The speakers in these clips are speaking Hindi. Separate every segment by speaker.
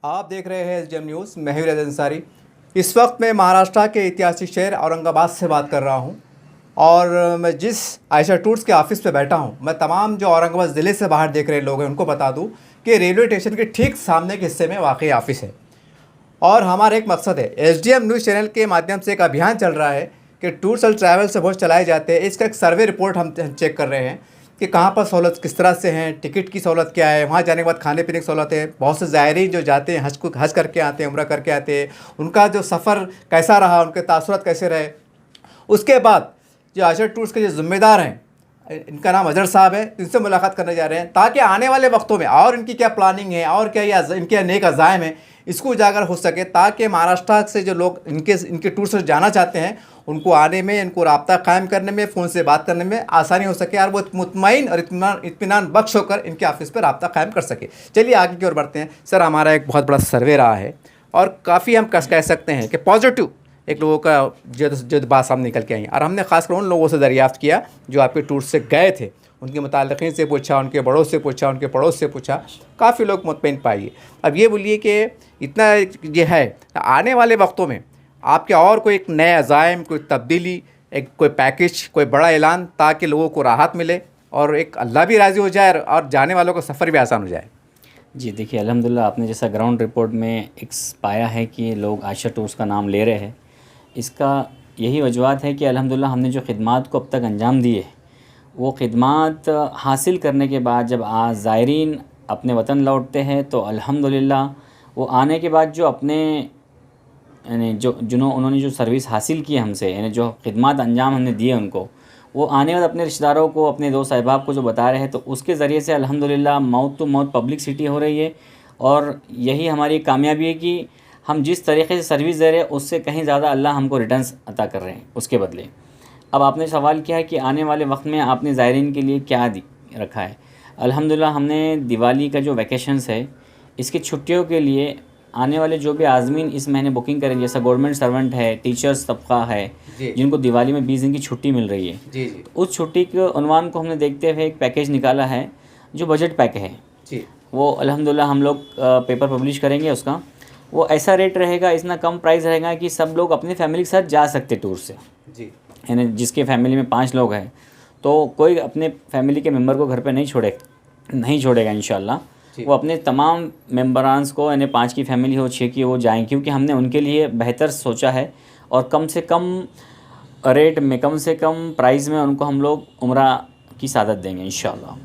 Speaker 1: आप देख रहे हैं एसडीएम न्यूज़। मैं हूं रज़ अंसारी। इस वक्त मैं महाराष्ट्र के ऐतिहासिक शहर औरंगाबाद से बात कर रहा हूं और मैं जिस आयशा टूर्स के ऑफिस पे बैठा हूं, मैं तमाम जो औरंगाबाद ज़िले से बाहर देख रहे लोग हैं उनको बता दूं कि रेलवे स्टेशन के ठीक सामने के हिस्से में वाकई ऑफिस है। और हमारा एक मकसद है, एसडीएम न्यूज़ चैनल के माध्यम से एक अभियान चल रहा है कि टूर्स एंड ट्रैवल से बहुत चलाए जाते हैं। इसका एक सर्वे रिपोर्ट हम चेक कर रहे हैं कि कहाँ पर सहूलत किस तरह से हैं, टिकट की सहूलत क्या है, वहाँ जाने के बाद खाने पीने की सहूलत है। बहुत से ज़ायरीन जो जाते हैं हज करके आते हैं, उम्रा करके आते हैं, उनका जो सफ़र कैसा रहा, उनके तासुरात कैसे रहे। उसके बाद जो आयशा टूर्स के जो ज़िम्मेदार हैं, इनका नाम अजहर साहब है, इनसे मुलाकात करने जा रहे हैं ताकि आने वाले वक्तों में और इनकी क्या प्लानिंग है और क्या ये इनके नेक अज़ाइम है, इसको उजागर हो सके, ताकि महाराष्ट्र से जो लोग इनके टूर से जाना चाहते हैं उनको आने में, इनको राब्ता कायम करने में, फ़ोन से बात करने में आसानी हो सके और वो मुतमईन और इत्मीनान बख्श होकर इनके ऑफिस पर राब्ता कायम कर सके। चलिए आगे की ओर बढ़ते हैं। सर, हमारा एक बहुत बड़ा सर्वे रहा है और काफ़ी हम कह सकते हैं कि पॉजिटिव एक लोगों का जो बात सामने निकल के आई और हमने खासकर उन लोगों से दरियाफ़्त किया जो आपके टूर से गए थे, उनके मुताल्लिक़ीन से पूछा, उनके बड़ों से पूछा, उनके पड़ोस से पूछा, काफ़ी लोग मुतमईन पाइए। अब ये बोलिए कि इतना ये है, आने वाले वक्तों में आपके और कोई एक नए अज़ाइम, कोई तब्दीली, एक कोई पैकेज, कोई बड़ा ऐलान, ताकि लोगों को राहत मिले और एक अल्लाह भी राज़ी हो जाए और जाने वालों का सफ़र भी आसान हो जाए।
Speaker 2: जी देखिए, अल्हम्दुलिल्लाह आपने जैसा ग्राउंड रिपोर्ट में एक पाया है कि लोग आयशा टूर्स का नाम ले रहे हैं, इसका यही वजूहत है कि अल्हम्दुलिल्लाह हमने जो ख़िदमात को अब तक अंजाम दिए, वो ख़िदमात हासिल करने के बाद जब ज़ायरीन अपने वतन लौटते हैं तो अल्हम्दुलिल्लाह वो आने के बाद जो अपने यानी उन्होंने जो सर्विस हासिल की हमसे, यानी जो ख़िदमात अंजाम हमने दिए उनको, वो आने वाले अपने रिश्तेदारों को, अपने दोस्त अहबाब को जो बता रहे हैं, तो उसके ज़रिए से अल्हम्दुलिल्लाह माउथ टू माउथ पब्लिसिटी हो रही है। और यही हमारी कामयाबी है कि हम जिस तरीके से सर्विस दे रहे हैं उससे कहीं ज़्यादा अल्लाह हमको रिटर्न्स अता कर रहे हैं उसके बदले। अब आपने सवाल किया है कि आने वाले वक्त में आपने ज़ायरीन के लिए क्या रखा है। अल्हम्दुलिल्लाह हमने दिवाली का जो वैकेशंस है, इसकी छुट्टियों के लिए आने वाले जो भी आज़मीन इस महीने बुकिंग करेंगे, जैसा गवर्नमेंट सर्वेंट है, टीचर्स तबका है, जिनको दिवाली में 20 दिन की छुट्टी मिल रही है,
Speaker 1: जी।
Speaker 2: तो उस छुट्टी के उन्वान को हमने देखते हुए एक पैकेज निकाला है जो बजट पैक है
Speaker 1: जी। वो
Speaker 2: अल्हम्दुलिल्लाह हम लोग पेपर पब्लिश करेंगे उसका। वो ऐसा रेट रहेगा, इतना कम प्राइस रहेगा कि सब लोग अपनी फैमिली के साथ जा सकते टूर से।
Speaker 1: जी।
Speaker 2: यानी जिसके फैमिली में 5 लोग हैं तो कोई अपने फैमिली के मेंबर को घर पे नहीं छोड़ेगा इंशाल्लाह। वो अपने तमाम मेंबरान्स को, यानी 5 की फैमिली हो, 6 की हो, जाएँ, क्योंकि हमने उनके लिए बेहतर सोचा है और कम से कम रेट में, कम से कम प्राइस में उनको हम लोग उम्रा की सादत देंगे इंशाल्लाह।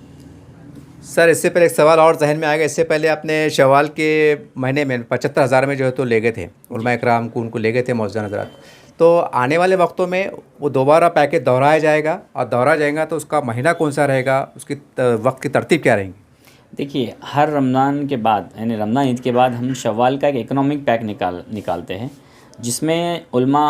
Speaker 1: सर, इससे पहले एक सवाल और जहन में आएगा। इससे पहले अपने शवाल के महीने में 75,000 में जो है तो ले गए थे उलमा इकराम को, उनको ले गए थे मौजूदा हज़रात। तो आने वाले वक्तों में वो दोबारा पैकेज दोहराया जाएगा और दोहराया जाएगा तो उसका महीना कौन सा रहेगा, उसकी वक्त की तरतीब क्या रहेंगी?
Speaker 2: देखिए, हर रमज़ान के बाद, यानी रमज़ान ईद के बाद हम शव्वाल का एक इकोनॉमिक पैक निकालते हैं, जिसमें उलमा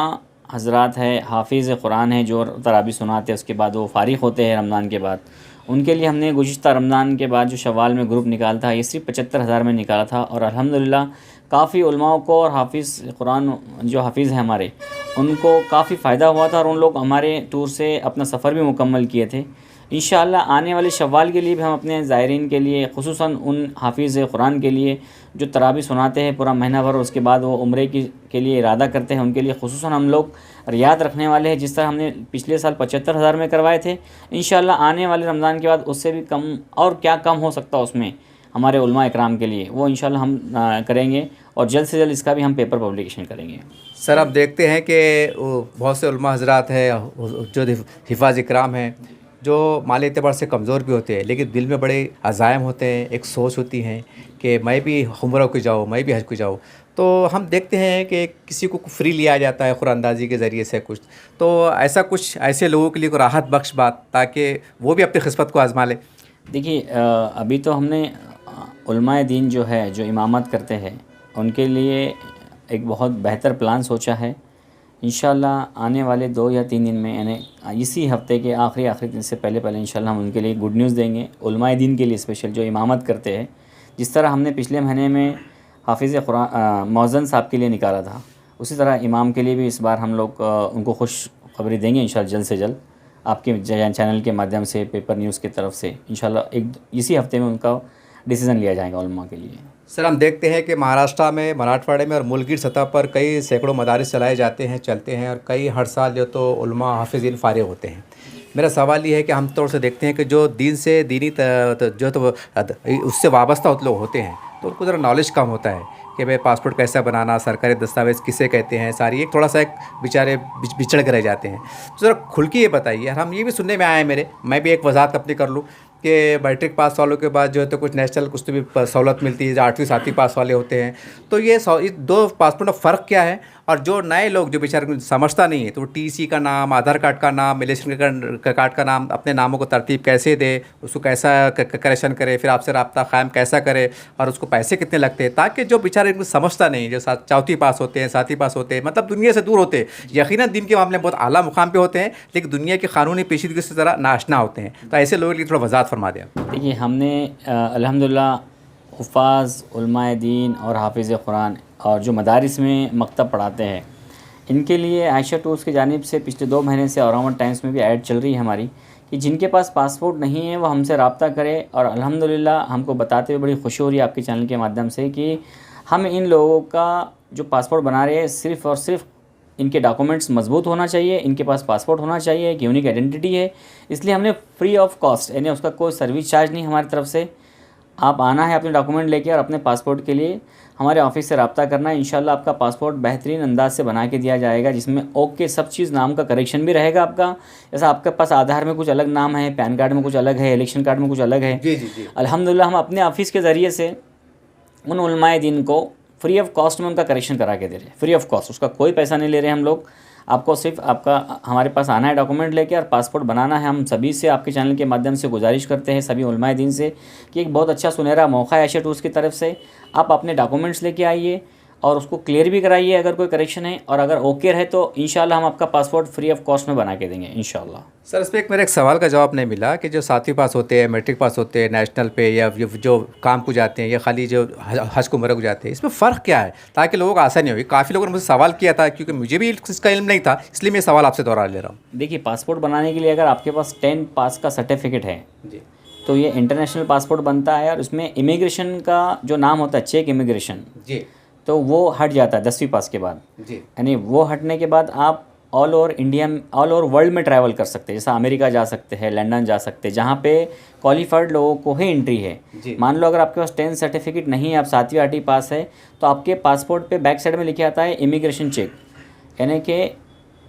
Speaker 2: हज़रात है, हाफिज़ कुरान है, जो तरावी सुनाते हैं, उसके बाद वो फ़ारिग़ होते हैं रमज़ान के बाद। उनके लिए हमने गुज़िश्ता रमज़ान के बाद जो शव्वाल में ग्रुप निकाला था, ये सिर्फ 75,000 में निकाला था और अल्हम्दुलिल्लाह काफ़ी उलमाओं को और हाफिज़ कुरान जो हाफिज़ हैं हमारे, उनको काफ़ी फ़ायदा हुआ था और उन लोग हमारे टूर से अपना सफ़र भी मुकम्मल किए थे। इंशाअल्लाह आने वाले शव्वाल के लिए भी हम अपने ज़ायरीन के लिए, ख़ुसूसन उन हाफिज़ कुरान के लिए जो तरावी सुनाते हैं पूरा महीना भर, उसके बाद वो उम्रे के लिए इरादा करते हैं, उनके लिए ख़ुसूसन हम लोग रियात रखने वाले हैं। जिस तरह हमने पिछले साल 75,000 में करवाए थे, इंशाअल्लाह आने वाले रमज़ान के बाद उससे भी कम, और क्या कम हो सकता है उसमें हमारे उलमा इकराम के लिए, वो इंशाअल्लाह हम करेंगे और जल्द से जल्द इसका भी हम पेपर पब्लिकेशन करेंगे।
Speaker 1: सर, अब देखते हैं कि बहुत से उलमा हज़रात हैं जो हिफ़ाज़ इकराम हैं, जो माली एतबार से कमज़ोर भी होते हैं, लेकिन दिल में बड़े अज़ाइम होते हैं, एक सोच होती है कि मैं भी उम्रा को जाऊँ, मैं भी हज को जाऊँ। तो हम देखते हैं कि किसी को फ्री लिया जाता है कुरानंदाज़ी के ज़रिए से कुछ, तो ऐसा कुछ ऐसे लोगों के लिए कोई राहत बख्श बात, ताकि वो भी अपनी किस्मत को आज़मा लें।
Speaker 2: देखिए, अभी तो हमने उलमाए दीन जो है, जो इमामत करते हैं, उनके लिए एक बहुत बेहतर प्लान सोचा है। इंशाल्लाह आने वाले 2 या 3 दिन में, यानी इसी हफ्ते के आखिरी दिन से पहले इंशाल्लाह हम उनके लिए गुड न्यूज़ देंगे, उलमाए दीन के लिए स्पेशल जो इमामत करते हैं। जिस तरह हमने पिछले महीने में हाफिज़ कुरान मौज़न साहब के लिए निकाला था, उसी तरह इमाम के लिए भी इस बार हम लोग उनको खुशखबरी देंगे इंशाल्लाह जल्द से जल्द, आपके चैनल के माध्यम से, पेपर न्यूज़ की तरफ से। इंशाल्लाह इसी हफ्ते में उनका डिसीज़न लिया जाएगा उलमा के लिए।
Speaker 1: सर हम देखते हैं कि महाराष्ट्र में, मराठवाड़े में और मुल्क की सतह पर कई सैकड़ों मदारिस चलाए जाते हैं, चलते हैं, और कई हर साल जो तो उलमा हाफिज़ीन फारिग होते हैं। मेरा सवाल ये है कि हम तौर से देखते हैं कि जो दीन से दीनी जो तो उससे वाबस्ता लोग होते हैं, तो उनको ज़रा नॉलेज कम होता है कि भाई पासपोर्ट कैसा बनाना, सरकारी दस्तावेज़ किसे कहते हैं, सारी एक थोड़ा सा एक बेचारे बिछड़ कर रह जाते हैं। तो ज़रा खुल के ये बताइए। हम ये भी सुनने में आया है मेरे, मैं भी एक वजाहत अपनी कर लूँ कि मैट्रिक पास वालों के बाद जो है तो कुछ नेशनल कुछ तो भी सहूलत मिलती है, जो 8वीं 7वीं पास वाले होते हैं। तो ये दो पासपोर्ट में फ़र्क क्या है? और जो नए लोग जो बेचारे समझता नहीं है, तो टीसी का नाम, आधार कार्ड का नाम, इलेक्शन कार्ड का नाम, अपने नामों को तरतीब कैसे दे, उसको कैसा करेक्शन करे, फिर आपसे रब्ता कायम कैसा करे, और उसको पैसे कितने लगते हैं, ताकि जो बेचारे इनको समझता नहीं, जो 4वीं पास होते हैं, 7वीं पास होते हैं, मतलब दुनिया से दूर होते हैं, यकीनन दिन के मामले में बहुत आला मुकाम पे होते हैं, लेकिन दुनिया की कानूनी पेचीदगी से ज़रा नाआशना होते हैं। तो ऐसे लोगों के लिए थोड़ा वजाहत फरमा दें।
Speaker 2: देखिए, हमने अल्हम्दुलिल्लाह हुफ़ाज़, उलमाए दीन और हाफिज़ कुरान और जो मदारिस में मकतब पढ़ाते हैं, इनके लिए आयशा टूर्स की जानिब से पिछले 2 महीने से औरंगाबाद टाइम्स में भी ऐड चल रही है हमारी, कि जिनके पास पासपोर्ट नहीं है वो हमसे रब्ता करें। और अल्हम्दुलिल्लाह हमको बताते हुए बड़ी खुशी हो रही है आपके चैनल के माध्यम से कि हम इन लोगों का जो पासपोर्ट बना रहे हैं, सिर्फ़ और सिर्फ इनके डॉक्यूमेंट्स मजबूत होना चाहिए, इनके पास पासपोर्ट होना चाहिए, एक यूनिक आइडेंटिटी है। इसलिए हमने फ्री ऑफ कॉस्ट, यानी उसका कोई सर्विस चार्ज नहीं हमारी तरफ से, आप आना है अपने डॉक्यूमेंट लेके और अपने पासपोर्ट के लिए हमारे ऑफिस से रब्ता करना है। इंशाल्लाह आपका पासपोर्ट बेहतरीन अंदाज से बना के दिया जाएगा, जिसमें ओके सब चीज़, नाम का करेक्शन भी रहेगा आपका। जैसा आपके पास आधार में कुछ अलग नाम है, पैन कार्ड में कुछ अलग है, इलेक्शन कार्ड में कुछ अलग है।
Speaker 1: जी जी जी।
Speaker 2: अल्हम्दुलिल्लाह हम अपने ऑफिस के ज़रिए से उन उलमाए दीन को फ्री ऑफ कॉस्ट में उनका करेक्शन करा के दे रहे हैं, फ्री ऑफ कॉस्ट, उसका कोई पैसा नहीं ले रहे हम लोग। आपको सिर्फ आपका हमारे पास आना है डॉक्यूमेंट लेके और पासपोर्ट बनाना है। हम सभी से आपके चैनल के माध्यम से गुजारिश करते हैं, सभी उलमाए दीन से, कि एक बहुत अच्छा सुनहरा मौका है आयशा टूर्स की तरफ से। आप अपने डॉक्यूमेंट्स लेके आइए और उसको क्लियर भी कराइए अगर कोई करेक्शन है, और अगर ओके रहे तो इंशाल्लाह हम आपका पासपोर्ट फ्री ऑफ कॉस्ट में बना के देंगे इंशाल्लाह।
Speaker 1: सर इस पर एक मेरे एक सवाल का जवाब नहीं मिला कि जो 7वीं पास होते हैं, मैट्रिक पास होते हैं, नेशनल पे या जो काम को जाते हैं, या खाली जो हज को उम्र को जाते हैं, इसमें फ़र्क क्या है, ताकि लोगों को आसानी हो। काफ़ी लोगों ने मुझसे सवाल किया था, क्योंकि मुझे भी इसका इल्म नहीं था, इसलिए मैं सवाल आपसे दोहरा ले रहा हूँ।
Speaker 2: देखिए, पासपोर्ट बनाने के लिए अगर आपके पास 10 पास का सर्टिफिकेट है
Speaker 1: जी,
Speaker 2: तो ये इंटरनेशनल पासपोर्ट बनता है, और उसमें इमिग्रेशन का जो नाम होता है, चेक इमिग्रेशन,
Speaker 1: जी
Speaker 2: तो वो हट जाता है 10वीं पास के बाद।
Speaker 1: जी,
Speaker 2: यानी वो हटने के बाद आप all over India, all over world में ट्रैवल कर सकते हैं। जैसा अमेरिका जा सकते हैं, लंदन जा सकते हैं, जहाँ पे क्वालिफाइड लोगों को ही एंट्री है। मान लो अगर आपके पास 10 सर्टिफिकेट नहीं है, आप 7वीं 8वीं पास है, तो आपके पासपोर्ट पे बैक साइड में लिखा आता है इमिग्रेशन चेक। यानी कि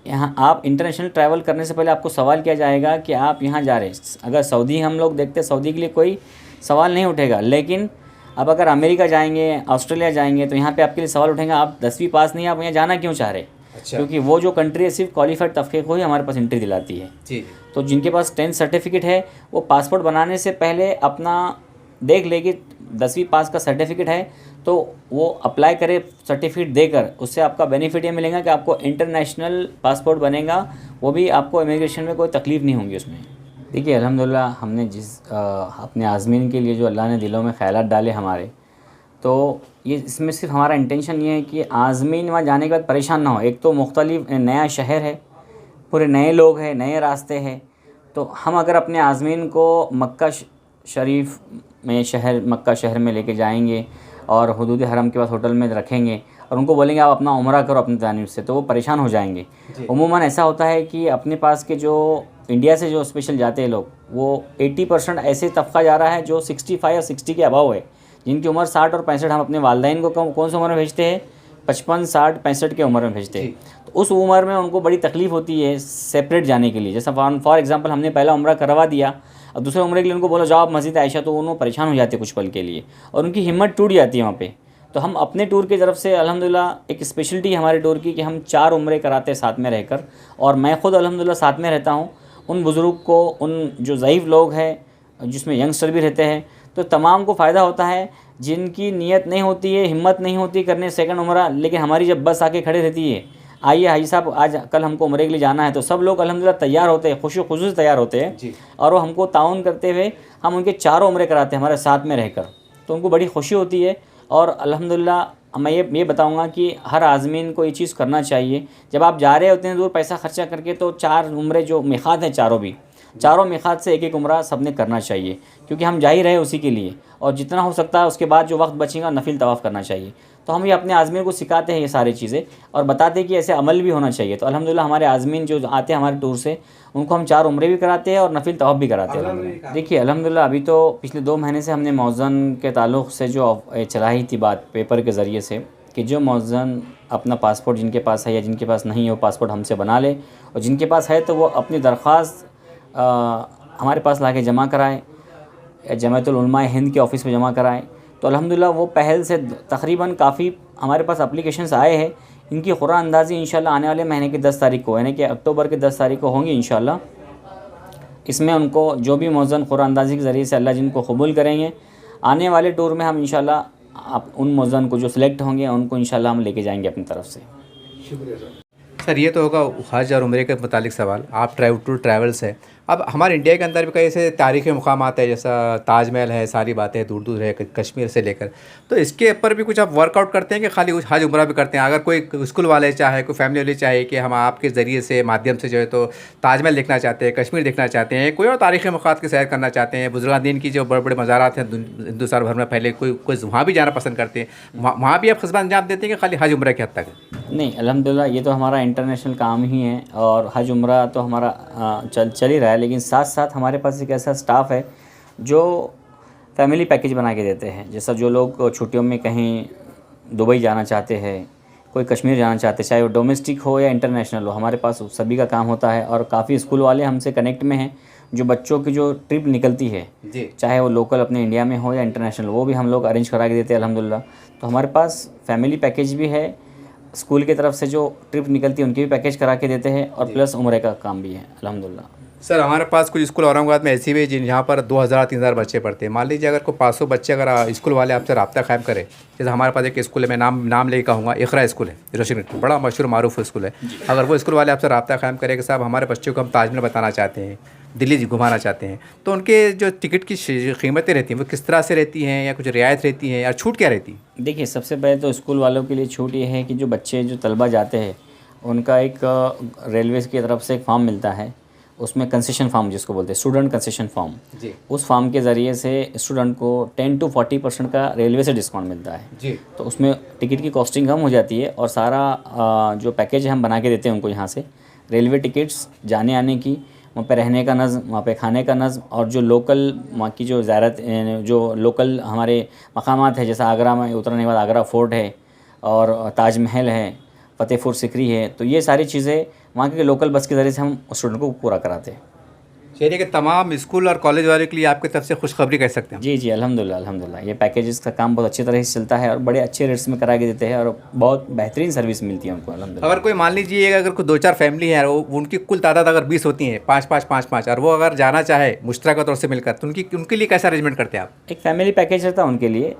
Speaker 2: यहाँ आप इंटरनेशनल ट्रैवल करने से पहले आपको सवाल किया जाएगा कि आप यहाँ जा रहे हैं। अगर सऊदी हम लोग देखते हैं, सऊदी के लिए कोई सवाल नहीं उठेगा, लेकिन अब अगर अमेरिका जाएंगे, ऑस्ट्रेलिया जाएंगे, तो यहाँ पे आपके लिए सवाल उठेगा, आप 10वीं पास नहीं, आप यहाँ जाना क्यों चाह रहे?
Speaker 1: अच्छा।
Speaker 2: क्योंकि वो जो कंट्री है सिर्फ क्वालिफाइड तबके को ही हमारे पास एंट्री दिलाती है।
Speaker 1: जी।
Speaker 2: तो जिनके पास 10 सर्टिफिकेट है, वो पासपोर्ट बनाने से पहले अपना देख ले कि 10वीं पास का सर्टिफिकेट है, तो वो अप्लाई करे सर्टिफिकेट देकर। उससे आपका बेनिफिट ये मिलेगा कि आपको इंटरनेशनल पासपोर्ट बनेगा, वो भी आपको इमिग्रेशन में कोई तकलीफ़ नहीं होगी उसमें। देखिए, अल्हम्दुलिल्लाह हमने अपने आज़मीन के लिए जो अल्लाह ने दिलों में ख़यालात डाले हमारे, तो ये इसमें सिर्फ हमारा इंटेंशन ये है कि आज़मीन वहाँ जाने के बाद परेशान ना हो। एक तो मुख्तलिफ नया शहर है, पूरे नए लोग हैं, नए रास्ते हैं, तो हम अगर अपने आज़मीन को मक्का शरीफ में मक्का शहर में लेके जाएंगे और हुदूद हरम के पास होटल में रखेंगे और उनको बोलेंगे आप अपना उम्रा करो अपनी जानिब से, तो वो परेशान हो जाएंगे। उमूमन ऐसा होता है कि अपने पास के जो इंडिया से जो स्पेशल जाते हैं लोग, वो 80% ऐसे तबका जा रहा है जो 65 और 60 के अभाव है, जिनकी उम्र 60 और 65। हम अपने वालिदैन को कौन सी उम्र में भेजते हैं? 55, 60, 65 के उम्र में भेजते हैं। तो उस उम्र में उनको बड़ी तकलीफ़ होती है सेपरेट जाने के लिए। जैसा फॉर एग्जांपल हमने पहला उम्रा करवा दिया, अब दूसरे उम्रे के लिए उनको बोला जाओ आप मस्जिद आयशा, तो उन्होंने परेशान हो जाते कुछ पल के लिए और उनकी हिम्मत टूट जाती है वहाँ पे। तो हम अपने टूर की तरफ से अल्हम्दुलिल्लाह एक स्पेशलिटी है हमारे टूर की कि हम 4 उम्रे कराते हैं साथ में रहकर, और मैं ख़ुद अल्हम्दुलिल्लाह साथ में रहता हूँ। उन बुज़ुर्ग को, उन जो ज़ईफ़ लोग हैं जिसमें यंगस्टर भी रहते हैं, तो तमाम को फ़ायदा होता है। जिनकी नीयत नहीं होती है, हिम्मत नहीं होती करने सेकंड उम्रा, लेकिन हमारी जब बस आके खड़े रहती है, आइए हाजी साहब आज कल हमको उम्रे के लिए जाना है, तो सब लोग अल्हम्दुलिल्लाह तैयार होते हैं, खुशी खुशी से तैयार होते हैं और वो हमको ताउन करते हुए हम उनके 4 उम्रे कराते हैं हमारे साथ में रहकर, तो उनको बड़ी खुशी होती है। और अल्हम्दुलिल्लाह मैं ये बताऊँगा कि हर आज़मीन को ये चीज़ करना चाहिए। जब आप जा रहे होते हैं दूर पैसा खर्चा करके, तो 4 उम्रे जो मिक़ात हैं चारों भी, चारों मिक़ात से एक एक उम्रा सब ने करना चाहिए, क्योंकि हम जा ही रहे उसी के लिए, और जितना हो सकता है उसके बाद जो वक्त बचेगा नफिल तवाफ़ करना चाहिए। तो हम ये अपने आज़मीन को सिखाते हैं ये सारी चीज़ें, और बताते हैं कि ऐसे अमल भी होना चाहिए। तो अल्हम्दुलिल्लाह हमारे आज़मीन जो आते हैं हमारे टूर से, उनको हम 4 उम्रे भी कराते हैं और नफिल तवाफ़ भी कराते हैं अल्हम्दुलिल्लाह। देखिए अल्हम्दुलिल्लाह अभी तो पिछले 2 महीने से हमने मौज़न के ताल्लुक़ से जो चलाई थी बात पेपर के ज़रिए से, कि जो मौज़न अपना पासपोर्ट जिनके पास है या जिनके पास नहीं है वो पासपोर्ट हमसे बना ले, और जिनके पास है तो वो अपनी दरख्वास्त हमारे पास लाके जमा कराएँ, जमाअतुल उलमा हिंद के ऑफ़िस में जमा कराएँ। तो अल्हम्दुलिल्लाह वो पहल से तकरीबन काफ़ी हमारे पास एप्लीकेशंस आए हैं। इनकी कुरान अंदाज़ी इंशाल्लाह आने वाले महीने की 10 तारीख को, यानी कि अक्टूबर के 10 तारीख को होंगी इंशाल्लाह। इसमें उनको जो भी मौज़न कुरान अंदाज़ी के ज़रिए से अल्लाह जिनको कबूल करेंगे, आने वाले टूर में हम इंशाल्लाह आप उन मौज़न को जो सिलेक्ट होंगे उनको इंशाल्लाह हम लेके जाएंगे अपनी तरफ से।
Speaker 1: शुक्रिया सर। ये तो होगा हज और उम्रे के मुतालिक सवाल। आप ट्रैवल्स है। अब हमारे इंडिया के अंदर भी कई ऐसे तारीख़ी मुकामात है, जैसा ताजमहल है, सारी बातें दूर दूर है कश्मीर से लेकर। तो इसके ऊपर भी कुछ आप वर्कआउट करते हैं कि खाली हज उम्रा भी करते हैं? अगर कोई स्कूल वाले चाहे, कोई फैमिली वाले चाहे कि हम आपके ज़रिए से माध्यम से जो है तो ताजमहल देखना चाहते हैं, कश्मीर देखना चाहते हैं, कोई और तारीख़ी मकामात की सैर करना चाहते हैं, बुज़ुर्गान की जो बड़े बड़े मज़ारात हैं हिंदुस्तान भर में, पहले कोई वहाँ भी जाना पसंद करते हैं, वहाँ भी आप खिदमत अंजाम देते हैं कि खाली हज उम्रा के हद तक?
Speaker 2: नहीं, अल्हम्दुलिल्लाह ये तो हमारा इंटरनेशनल काम ही है, और हज उम्रा तो हमारा चल ही रहा है, लेकिन साथ साथ हमारे पास एक ऐसा स्टाफ है जो फैमिली पैकेज बना के देते हैं। जैसा जो लोग छुट्टियों में कहीं दुबई जाना चाहते हैं, कोई कश्मीर जाना चाहते हैं, चाहे वो डोमेस्टिक हो या इंटरनेशनल हो, हमारे पास सभी का काम होता है। और काफ़ी स्कूल वाले हमसे कनेक्ट में हैं, जो बच्चों की जो ट्रिप निकलती है
Speaker 1: जी,
Speaker 2: चाहे वो लोकल अपने इंडिया में हो या इंटरनेशनल, वो भी हम लोग अरेंज करा के देते हैं अल्हम्दुलिल्लाह। तो हमारे पास फैमिली पैकेज भी है, स्कूल की तरफ से जो ट्रिप निकलती है उनकी भी पैकेज करा के देते हैं, और प्लस उम्रे का काम भी है अल्हम्दुलिल्लाह।
Speaker 1: सर हमारे पास कुछ स्कूल औरंगाबाद में ऐसी भी जहाँ पर 2000-3000 बच्चे पढ़ते हैं। मान लीजिए अगर कोई 500 बच्चे अगर स्कूल वाले आपसे रब्ता कायम करें, जैसे हमारे पास एक स्कूल है, मैं नाम लेके कहूँगा, इकरा स्कूल है, रोशन, बड़ा मशहूर मारूफ स्कूल है। अगर वो स्कूल वाले आपसे रब्ता कायम करें कि साहब हमारे बच्चों को हम ताजमहल बताना चाहते हैं, दिल्ली घुमाना चाहते हैं, तो उनके जो टिकट की कीमतें रहती हैं वो किस तरह से रहती हैं, या कुछ रियायत रहती हैं, या छूट क्या रहती है?
Speaker 2: देखिए सबसे पहले तो स्कूल वालों के लिए छूट ये है कि जो बच्चे जो तलबा जाते हैं उनका एक रेलवे की तरफ से एक फॉर्म मिलता है, उसमें कंसेशन फॉर्म जिसको बोलते हैं, स्टूडेंट कंसेशन फॉर्म
Speaker 1: जी,
Speaker 2: उस फॉर्म के ज़रिए से स्टूडेंट को 10 to 40% का रेलवे से डिस्काउंट मिलता है
Speaker 1: जी।
Speaker 2: तो उसमें टिकट की कॉस्टिंग कम हो जाती है, और सारा जो पैकेज हम बना के देते हैं उनको, यहाँ से रेलवे टिकट्स, जाने आने की, वहाँ पे रहने का नज़्म, वहाँ पे खाने का नज़्म, और जो लोकल वहाँ की जो ज़ियारत, जो लोकल हमारे मकामात है, जैसा आगरा में उतरने के बाद आगरा फोर्ट है और ताजमहल है, फ़तेहपुर सिकरी है, तो ये सारी चीज़ें वहाँ के लोकल बस के ज़रिए से हम स्टूडेंट को पूरा कराते हैं।
Speaker 1: यानी कि तमाम स्कूल और कॉलेज वालों के लिए आपकी तरफ से खुशखबरी कह सकते हैं?
Speaker 2: जी जी अल्हम्दुलिल्लाह अल्हम्दुलिल्लाह, ये पैकेजेस का काम बहुत अच्छी तरह से चलता है और बड़े अच्छे रेट्स में करा के देते हैं, और बहुत बेहतरीन सर्विस मिलती है उनको अल्हम्दुलिल्लाह।
Speaker 1: अगर कोई मान लीजिए अगर कोई 2-4 फैमिली है, वो उनकी कुल तादाद अगर 20 होती हैं, 5-5 और वो अगर जाना चाहे मुश्तरका तौर से मिलकर, तो उनके लिए कैसा अरेंजमेंट करते हैं आप?
Speaker 2: एक फैमिली पैकेज रहता है उनके लिए,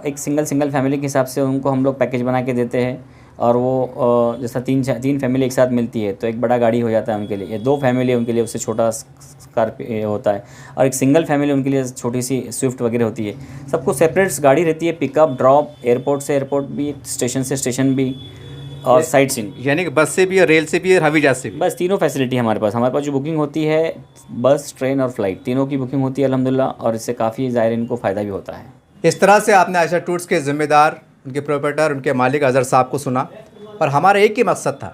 Speaker 2: एक सिंगल फैमिली के हिसाब से उनको हम लोग पैकेज बना के देते हैं, और वो जैसा तीन फैमिली एक साथ मिलती है तो एक बड़ा गाड़ी हो जाता है उनके लिए, 2 फैमिली उनके लिए उससे छोटा स्कॉर्पियो होता है, और एक सिंगल फैमिली उनके लिए छोटी सी स्विफ्ट वगैरह होती है। सबको सेपरेट गाड़ी रहती है, पिकअप ड्रॉप, एयरपोर्ट से एयरपोर्ट भी, स्टेशन से स्टेशन भी, और साइट सीइंग।
Speaker 1: यानी कि बस से भी और रेल से भी और हवाई जहाज से भी?
Speaker 2: बस तीनों फैसिलिटी हमारे पास जो बुकिंग होती है, बस, ट्रेन और फ्लाइट, तीनों की बुकिंग होती है अल्हम्दुलिल्लाह, और इससे काफ़ी ज़ाहिर इनको फ़ायदा भी होता है।
Speaker 1: इस तरह से आपने आयशा टूर्स के ज़िम्मेदार, उनके प्रोप्राइटर, उनके मालिक अज़हर साहब को सुना, और हमारा एक ही मकसद था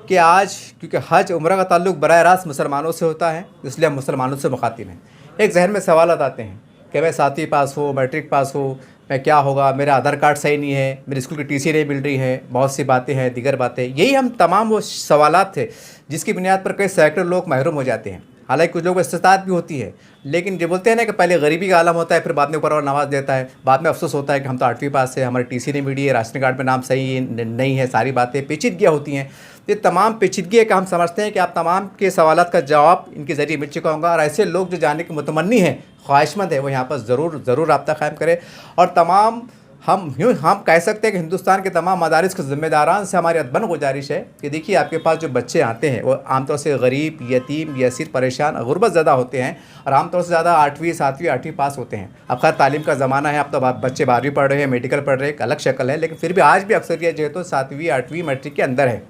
Speaker 1: कि आज, क्योंकि हज उम्रा का ताल्लुक़ बराह रास्त मुसलमानों से होता है, इसलिए हम मुसलमानों से मुखातिब हैं। एक जहन में सवाल आते हैं कि मैं 7वीं पास हो, मैट्रिक पास हो, मैं क्या होगा, मेरा आधार कार्ड सही नहीं है, मेरी स्कूल की टीसी नहीं मिल रही है, बहुत सी बातें हैं, दीगर बातें, यही हम तमाम वो सवालात थे जिसकी बुनियाद पर कई सैकड़ों लोग महरूम हो जाते हैं। हालांकि कुछ लोगों को इस्तिताअत भी होती है, लेकिन जो बोलते हैं ना कि पहले गरीबी का आलम होता है, फिर बाद में ऊपर वाला नवाज देता है, बाद में अफसोस होता है कि हम तो 8वीं पास है, हमारी टीसी नहीं मिली है, राशन कार्ड में नाम सही नहीं है, सारी बातें पेचीदगियाँ होती हैं। ये तमाम पेचीदगी का हम समझते हैं कि आप तमाम के सवालात का जवाब इनके ज़रिए मिल चुका होगा, और ऐसे लोग जो जाने के मुतमन्नी हैं, ख्वाहिशमंद है, वो यहाँ पर ज़रूर रब्ता कायम करें। और तमाम हम कह सकते हैं कि हिंदुस्तान के तमाम मदारिस के ज़िम्मेदारान से हमारी अदबन गुजारिश है कि देखिए आपके पास जो बच्चे आते हैं वो आमतौर से गरीब, यतीम, यसीर, परेशान, गुरबत ज़्यादा होते हैं, और आमतौर से ज़्यादा 8वीं 7वीं 8वीं पास होते हैं। अब खैर तालीम का ज़माना है, अब तो बच्चे 12वीं पढ़ रहे हैं, मेडिकल पढ़ रहे हैं, एक अलग शक्ल है, लेकिन फिर भी आज भी अक्सरियत जो है तो 7वीं 8वीं मैट्रिक के अंदर है।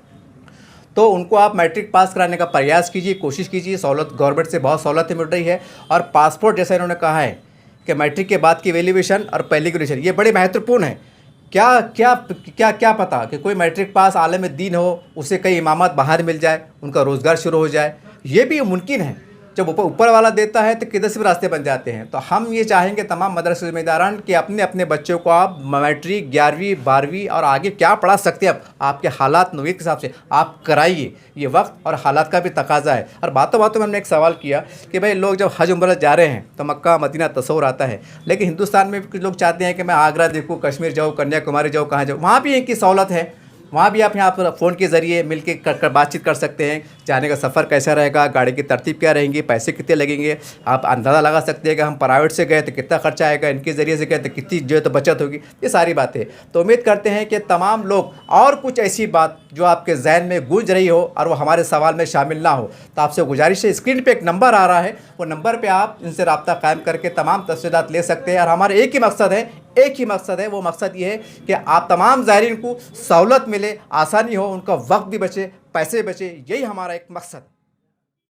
Speaker 1: तो उनको आप मैट्रिक पास कराने का प्रयास कीजिए, कोशिश कीजिए। सहूलत गवर्नमेंट से बहुत सहूलतें मिल रही है। और पासपोर्ट जैसा इन्होंने कहा है कि मैट्रिक के बाद की वैल्यूएशन और पहली ग्रेजुएशन ये बड़ी महत्वपूर्ण है। क्या क्या क्या क्या पता कि कोई मैट्रिक पास आलिम दीन हो, उसे कई इमामत बाहर मिल जाए, उनका रोज़गार शुरू हो जाए। ये भी मुमकिन है। जब ऊपर वाला देता है तो किधर से भी रास्ते बन जाते हैं। तो हम ये चाहेंगे तमाम मदरसा ज़िम्मेदारान कि अपने अपने बच्चों को आप मैट्रिक 11वीं 12वीं और आगे क्या पढ़ा सकते हैं, आपके हालात नौयत के हिसाब से आप कराइए। ये वक्त और हालात का भी तकाजा है। और बातों बातों में हमने एक सवाल किया कि भाई लोग जब हज उम्र जा रहे हैं तो मक्का मदीना तस्वुर आता है, लेकिन हिंदुस्तान में भी कुछ लोग चाहते हैं कि मैं आगरा देखूँ, कश्मीर जाऊँ, कन्याकुमारी जाऊँ, कहाँ जाऊँ। वहाँ भी इनकी सहूलत है, वहाँ भी आप यहाँ पर फ़ोन के ज़रिए मिल के कर बातचीत कर सकते हैं। जाने का सफ़र कैसा रहेगा, गाड़ी की तरतीब क्या रहेंगी, पैसे कितने लगेंगे, आप अंदाज़ा लगा सकते हैं कि हम प्राइवेट से गए तो कितना खर्चा आएगा, इनके ज़रिए से गए तो कितनी जो है तो बचत होगी। ये सारी बातें तो उम्मीद करते हैं कि तमाम लोग और कुछ ऐसी बात जो आपके जहन में गूंज रही हो और वो हमारे सवाल में शामिल ना हो, तो आपसे गुजारिश है, स्क्रीन पर एक नंबर आ रहा है, वो नंबर पर आप इनसे रब्ता कायम करके तमाम तफसीलात ले सकते हैं। और हमारा एक ही मकसद है, वो मकसद ये है कि आप तमाम ज़ायरीन को सहूलत मिले, आसानी हो, उनका वक्त भी बचे, पैसे बचे। यही हमारा एक मकसद है।